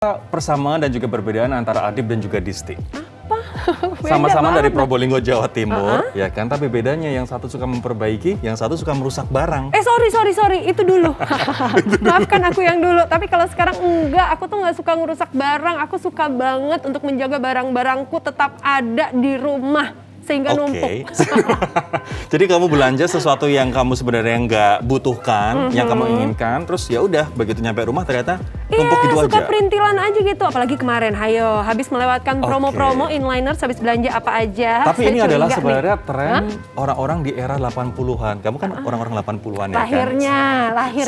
Persamaan dan juga perbedaan antara Adib dan juga Disti. Apa? Sama-sama dari Probolinggo, Jawa Timur, ya kan? Tapi bedanya yang satu suka memperbaiki, yang satu suka merusak barang. Sorry, itu dulu. Maafkan aku yang dulu. Tapi kalau sekarang enggak, aku tuh nggak suka ngerusak barang. Aku suka banget untuk menjaga barang-barangku tetap ada di rumah. Sehingga numpuk. Jadi kamu belanja sesuatu yang kamu sebenarnya nggak butuhkan, yang kamu inginkan, terus ya udah begitu nyampe rumah ternyata numpuk gitu aja. Suka perintilan aja gitu. Apalagi kemarin, habis melewatkan promo-promo inliners, habis belanja apa aja. Tapi ini adalah sebenarnya tren orang-orang di era 80-an. Kamu kan orang-orang 80-an ya kan? Lahirnya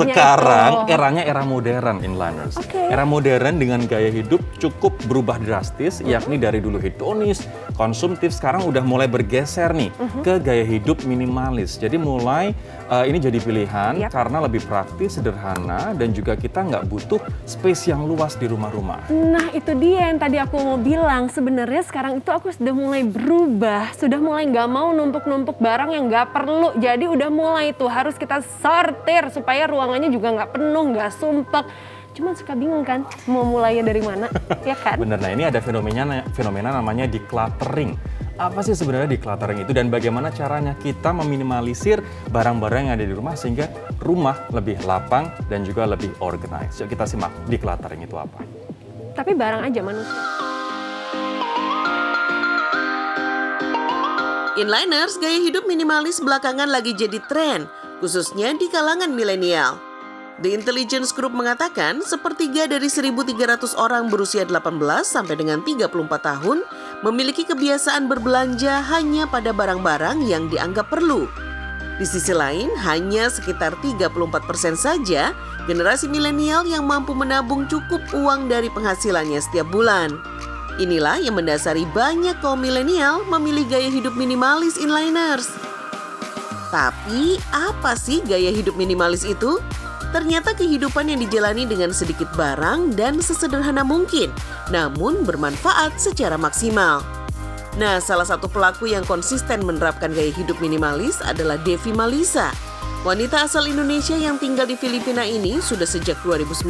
Sekarang itu. eranya era modern inliners. Era modern dengan gaya hidup cukup berubah drastis, yakni dari dulu hedonis, konsumtif, sekarang udah mulai bergeser nih ke gaya hidup minimalis. Jadi mulai ini jadi pilihan karena lebih praktis, sederhana, dan juga kita nggak butuh space yang luas di rumah-rumah. Nah itu dia yang tadi aku mau bilang. Sebenarnya sekarang itu aku sudah mulai berubah, sudah mulai nggak mau numpuk-numpuk barang yang nggak perlu. Jadi udah mulai tuh harus kita sortir supaya ruangannya juga nggak penuh, nggak sumpek. Cuman suka bingung kan mau mulainya dari mana, ya kan? Bener, nah ini ada fenomena namanya decluttering. Apa sih sebenarnya decluttering itu dan bagaimana caranya kita meminimalisir barang-barang yang ada di rumah sehingga rumah lebih lapang dan juga lebih organized. Yuk kita simak decluttering itu apa. Tapi barang aja manusia. Inliners, gaya hidup minimalis belakangan lagi jadi tren, khususnya di kalangan milenial. The Intelligence Group mengatakan sepertiga dari 1.300 orang berusia 18 sampai dengan 34 tahun memiliki kebiasaan berbelanja hanya pada barang-barang yang dianggap perlu. Di sisi lain, hanya sekitar 34% saja generasi milenial yang mampu menabung cukup uang dari penghasilannya setiap bulan. Inilah yang mendasari banyak kaum milenial memilih gaya hidup minimalis inliners. Tapi, apa sih gaya hidup minimalis itu? Ternyata kehidupan yang dijalani dengan sedikit barang dan sesederhana mungkin, namun bermanfaat secara maksimal. Nah, salah satu pelaku yang konsisten menerapkan gaya hidup minimalis adalah Devi Malisa. Wanita asal Indonesia yang tinggal di Filipina ini sudah sejak 2019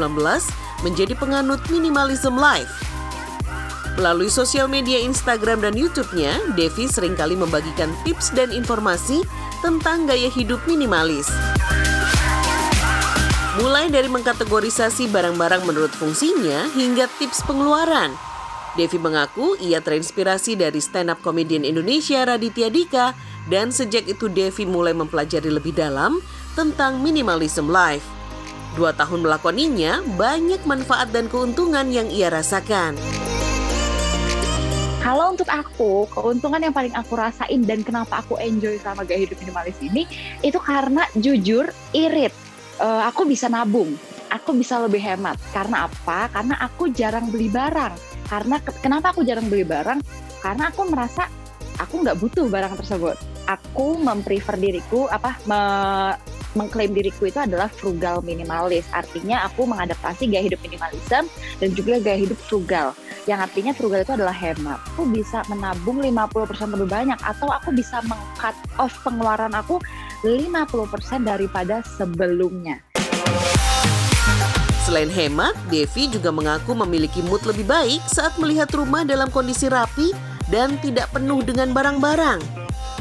menjadi penganut minimalism life. Melalui sosial media Instagram dan YouTube-nya, Devi seringkali membagikan tips dan informasi tentang gaya hidup minimalis. Mulai dari mengkategorisasi barang-barang menurut fungsinya hingga tips pengeluaran. Devi mengaku ia terinspirasi dari stand-up komedian Indonesia Raditya Dika dan sejak itu Devi mulai mempelajari lebih dalam tentang minimalism life. 2 tahun melakoninya, banyak manfaat dan keuntungan yang ia rasakan. Kalau untuk aku, keuntungan yang paling aku rasain dan kenapa aku enjoy sama gaya hidup minimalis ini, itu karena jujur irit. Aku bisa nabung, aku bisa lebih hemat. Karena apa? Karena aku jarang beli barang. Kenapa aku jarang beli barang? Karena aku merasa aku nggak butuh barang tersebut. Aku memprefer diriku, mengklaim diriku itu adalah frugal minimalis. Artinya aku mengadaptasi gaya hidup minimalism dan juga gaya hidup frugal. Yang artinya frugal itu adalah hemat. Aku bisa menabung 50% lebih banyak atau aku bisa meng-cut off pengeluaran aku 50% daripada sebelumnya. Selain hemat, Devi juga mengaku memiliki mood lebih baik saat melihat rumah dalam kondisi rapi dan tidak penuh dengan barang-barang.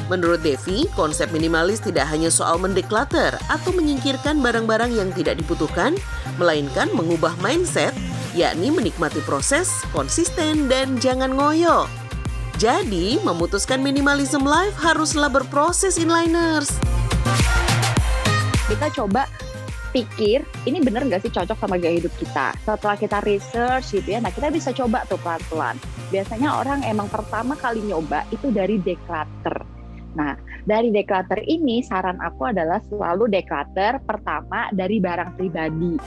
Menurut Devi, konsep minimalis tidak hanya soal mendeclutter atau menyingkirkan barang-barang yang tidak dibutuhkan, melainkan mengubah mindset, yakni menikmati proses, konsisten, dan jangan ngoyo. Jadi, memutuskan minimalism life haruslah berproses inliners. Kita coba pikir, ini bener nggak sih cocok sama gaya hidup kita? Setelah kita research gitu ya, nah kita bisa coba tuh pelan-pelan. Biasanya orang emang pertama kali nyoba itu dari declutter. Nah, dari declutter ini saran aku adalah selalu declutter pertama dari barang pribadi.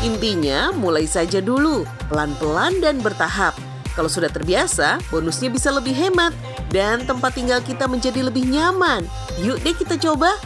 Intinya, mulai saja dulu, pelan-pelan dan bertahap. Kalau sudah terbiasa, bonusnya bisa lebih hemat dan tempat tinggal kita menjadi lebih nyaman. Yuk deh kita coba.